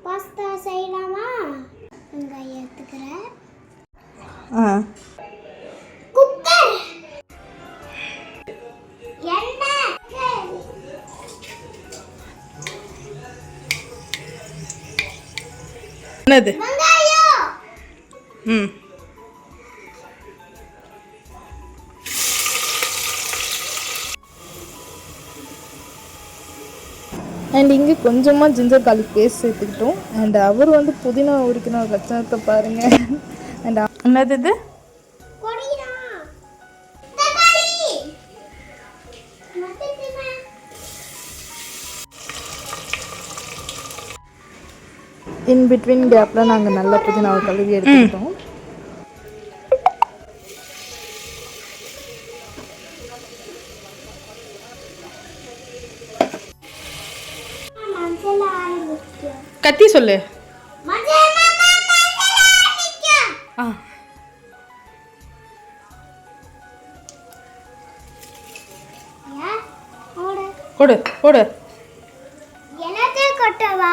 Pasta செய்யலாமா? வெங்காயம் எடுத்துக்கிறேன். குக்கர் எண்ணெய் என்னது வெங்காயம் அண்ட் இங்கே கொஞ்சமாக ஜிஞ்சர் கார்லிக் பேஸ்ட் சேர்த்துக்கிட்டோம். அண்ட் அவர் வந்து புதினா உரிக்கிற ஒரு லட்சணத்தை பாருங்கள். அண்ட் என்னது இது? இன் பிட்வீன் கேப்பில் நாங்கள் நல்லா புதினாவை கழுவி எடுத்துக்கிட்டோம். கத்தி சொல்லு. கொடு கொடு. கொட்டவா?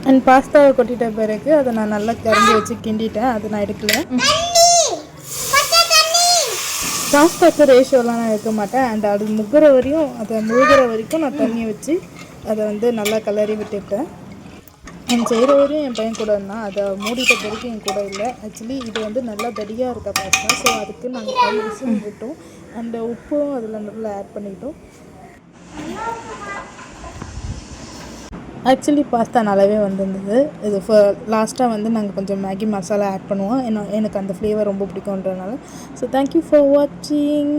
அண்ட் பாஸ்தாவை கொட்டிட்ட பிறகு அதை நான் நல்லா கரண்டி வச்சு கிண்டிட்டேன். அதை நான் எடுக்கல. பாஸ்தாக்கு ரேஷியோலாம் நான் எடுக்க மாட்டேன். அண்ட் அது முழுகிற வரைக்கும் நான் தண்ணியை வச்சு அதை வந்து நல்லா கிளறி விட்டுட்டேன். என் செய்கிற வரையும் என் பையன் கூட இருந்தான். அதை மூடிட்ட பிறகு என் கூட இல்லை. ஆக்சுவலி இது வந்து நல்லா தடியாக இருக்க பாஸ்தா. ஸோ அதுக்கு நாங்கள் கழுவி விட்டோம். அண்ட் உப்பும் அதில் நல்லா ஆட் பண்ணிக்கிட்டோம். ஆக்சுவலி பாஸ்தா நல்லாவே வந்திருந்தது. இது லாஸ்ட்டாக வந்து நாங்கள் கொஞ்சம் மேகி மசாலா ஆட் பண்ணுவோம். எனக்கு அந்த ஃப்ளேவர் ரொம்ப பிடிக்குன்றதுனால. ஸோ தேங்க்யூ ஃபார் வாட்சிங்.